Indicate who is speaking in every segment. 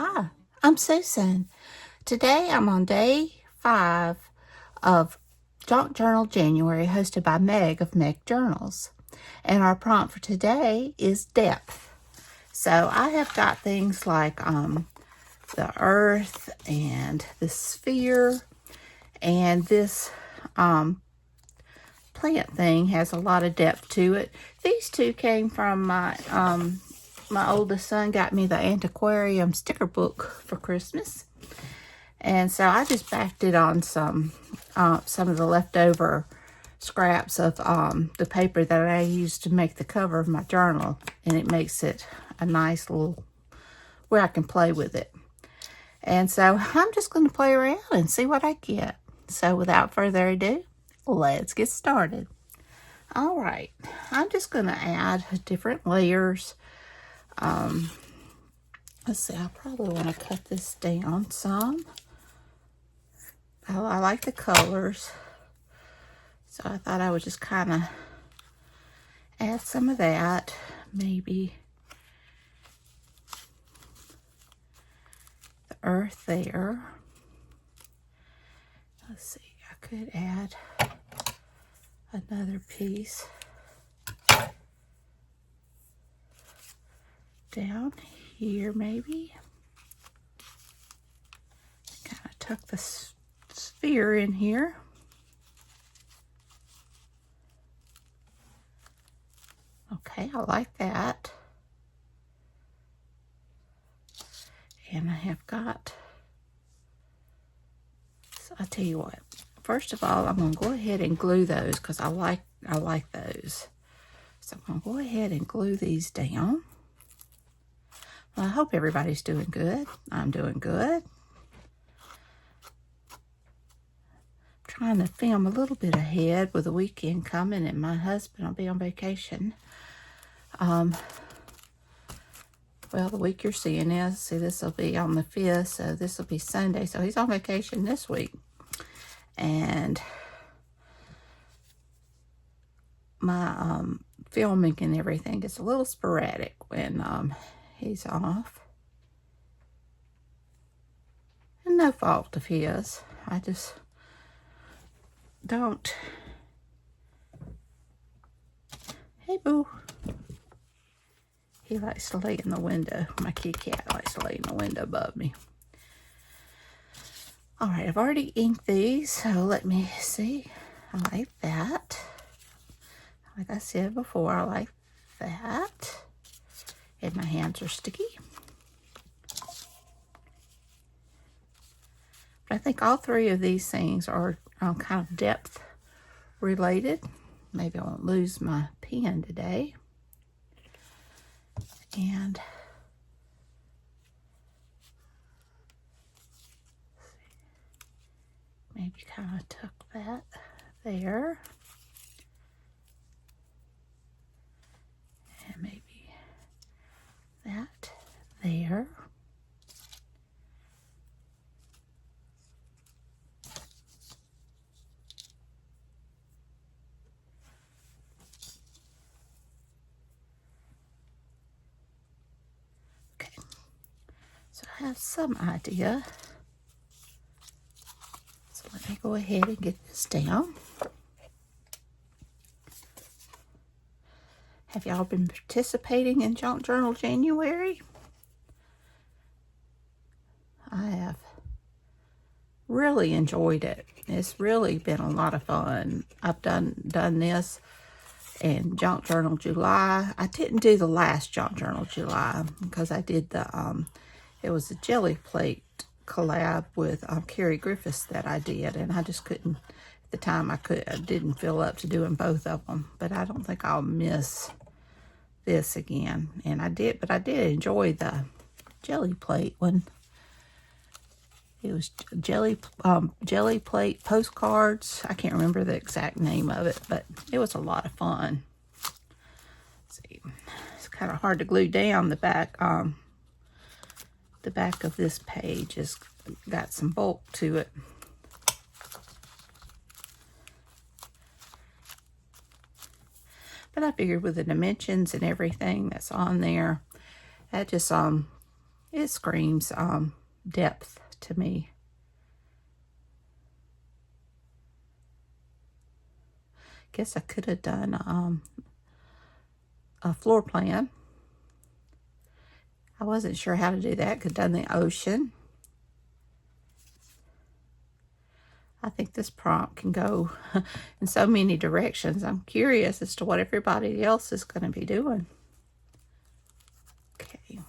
Speaker 1: Hi, I'm Susan. Today I'm on day 5 of Junk Journal January, hosted by Meg of Meg Journals. And our prompt for today is depth. So I have got things like the earth and the sphere, and this plant thing has a lot of depth to it. These two came from my oldest son got me the antiquarium sticker book for Christmas. And so I just backed it on some of the leftover scraps of the paper that I used to make the cover of my journal. And it makes it a nice little, where I can play with it. And so I'm just going to play around and see what I get. So without further ado, let's get started. All right, I'm just going to add different layers. Let's see, I probably want to cut this down some. I like the colors, so I thought I would just kind of add some of that, maybe the earth there. Let's see, I could add another piece down here, maybe. Kind of tuck the sphere in here. Okay, I like that. And I have got, so I'll tell you what. First of all, I'm going to go ahead and glue those because I like those. So I'm going to go ahead and glue these down. Well, I hope everybody's doing good. I'm doing good. Trying to film a little bit ahead with the weekend coming, and my husband will be on vacation. Well, the week you're seeing this will be on the 5th, so this will be Sunday. So he's on vacation this week. And my filming and everything is a little sporadic when he's off. And no fault of his. I just don't. Hey, boo. He likes to lay in the window. My kitty cat likes to lay in the window above me. All right, I've already inked these, so let me see. I like that. Like I said before, I like that. And my hands are sticky. But I think all three of these things are kind of depth related. Maybe I won't lose my pen today. And maybe kind of tuck that there. And maybe that there. Okay, so I have some idea. So let me go ahead and get this down. Have y'all been participating in Junk Journal January? I have really enjoyed it. It's really been a lot of fun. I've done this in Junk Journal July. I didn't do the last Junk Journal July because I did the it was a jelly plate collab with Carrie Griffiths that I did, and I just couldn't at the time. I didn't feel up to doing both of them, but I don't think I'll miss this again. And I did enjoy the jelly plate one. It was jelly plate postcards. I can't remember the exact name of it, but it was a lot of fun. Let's see, it's kind of hard to glue down the back. The back of this page has got some bulk to it. But I figured with the dimensions and everything that's on there, that just It screams depth to me. Guess I could have done a floor plan. I wasn't sure how to do that. Could have done the ocean. I think this prompt can go in so many directions. I'm curious as to what everybody else is going to be doing. Okay.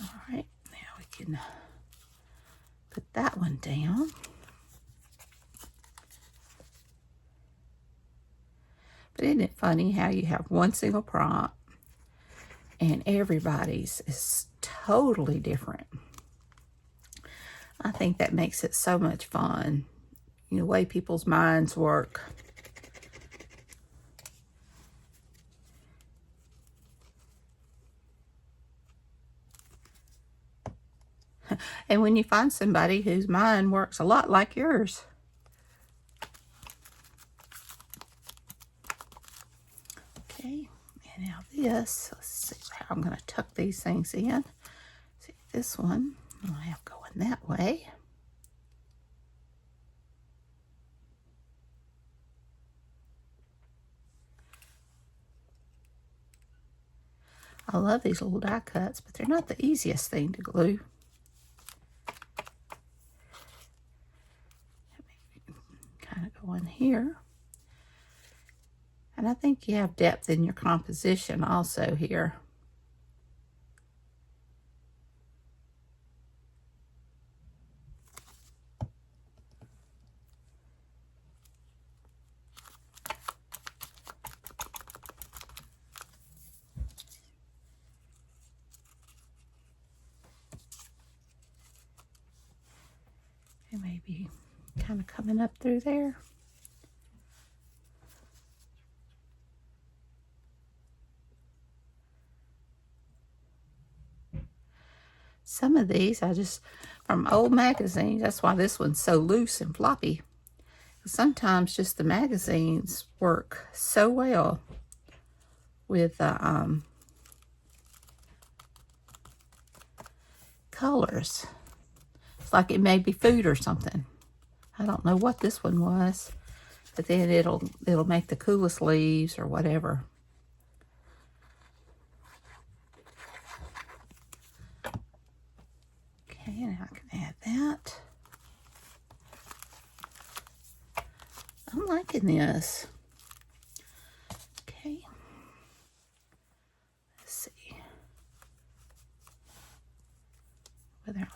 Speaker 1: All right, now we can put that one down. But isn't it funny how you have one single prompt and everybody's is totally different? I think that makes it so much fun, the way people's minds work. And when you find somebody whose mind works a lot like yours. Okay, and now this, let's see how I'm going to tuck these things in. See, this one I'll have going that way. I love these little die cuts, but they're not the easiest thing to glue. Kind of go in here. And I think you have depth in your composition also here. And maybe kind of coming up through there. Some of these I just, from old magazines, that's why this one's so loose and floppy. Sometimes just the magazines work so well with colors. It's like it may be food or something. I don't know what this one was, but then it'll make the coolest leaves or whatever. Okay, and I can add that. I'm liking this. Okay. Let's see whether I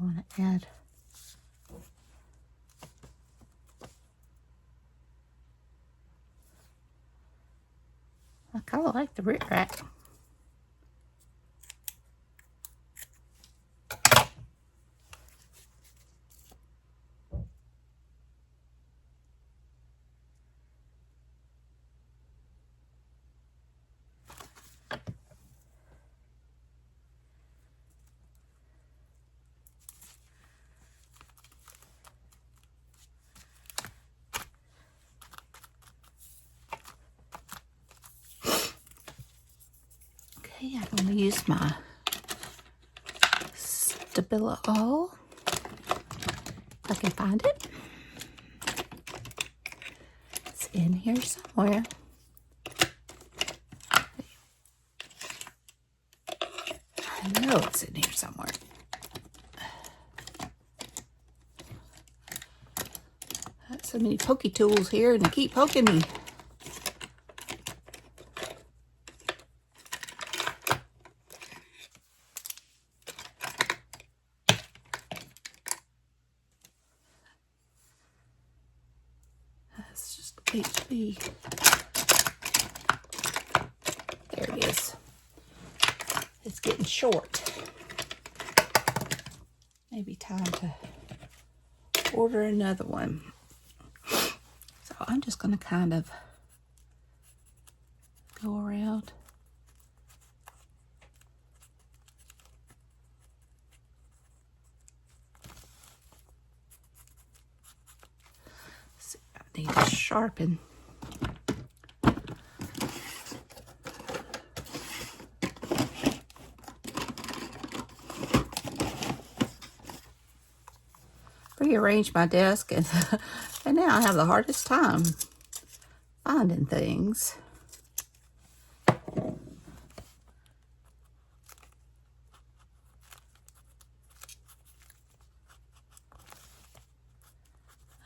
Speaker 1: want to add I kind of like the rickrack. Okay, I'm going to use my Stabilo. If I can find it. It's in here somewhere. I know it's in here somewhere. Got so many pokey tools here and they keep poking me. That's just HB. There it is. It's getting short. Maybe time to order another one. So I'm just going to kind of go around. See, need to sharpen. Rearrange my desk, and and now I have the hardest time finding things.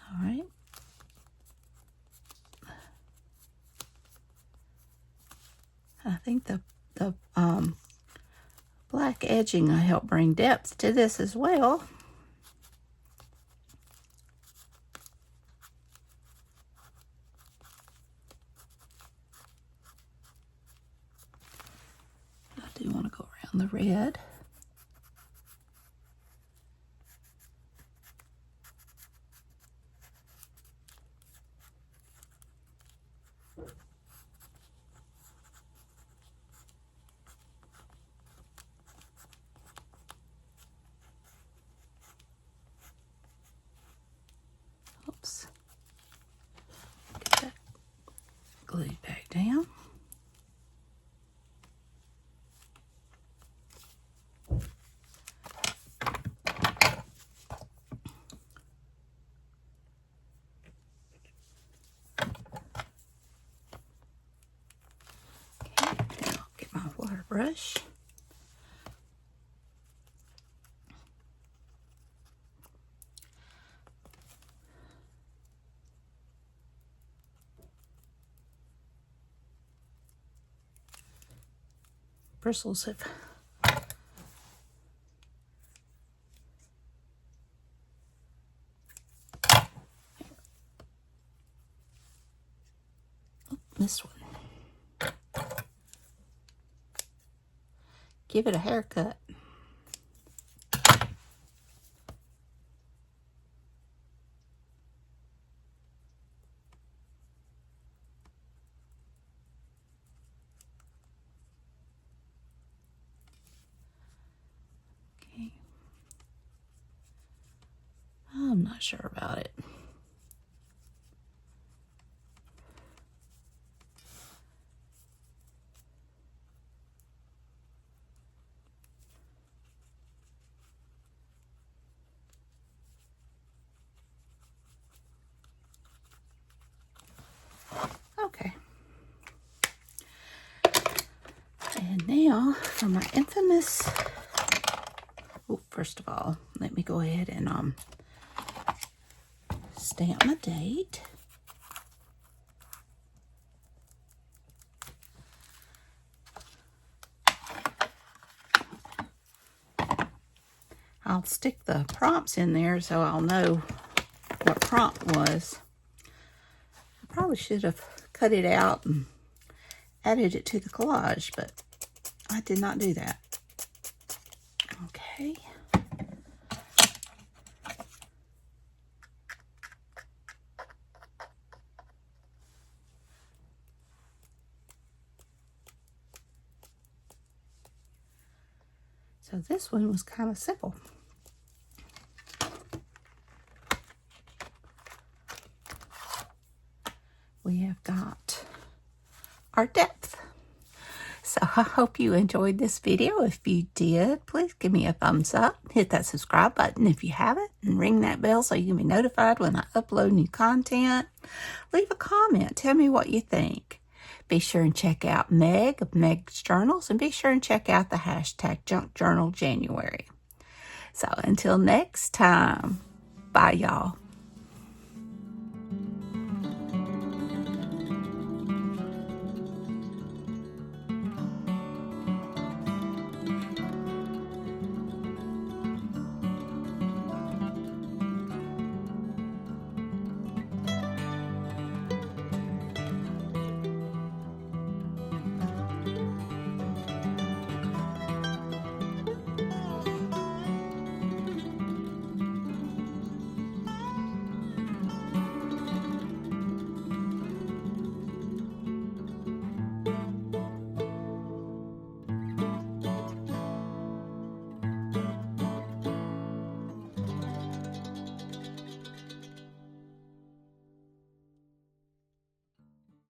Speaker 1: All right. I think the black edging will help bring depth to this as well. I do want to go around the red. Oops. Get that glued back down. Brush. Bristles have this one. Give it a haircut. Okay. I'm not sure about it. Okay. And now for my infamous, first of all, let me go ahead and stamp my date. I'll stick the prompts in there so I'll know what prompt was. I probably should have cut it out and added it to the collage, but I did not do that. Okay. So this one was kind of simple. We have got our depth. So I hope you enjoyed this video. If you did, please give me a thumbs up. Hit that subscribe button if you haven't, and ring that bell so you can be notified when I upload new content. Leave a comment. Tell me what you think. Be sure and check out Meg of Meg's Journals, and be sure and check out the hashtag Junk Journal January. So until next time, bye y'all.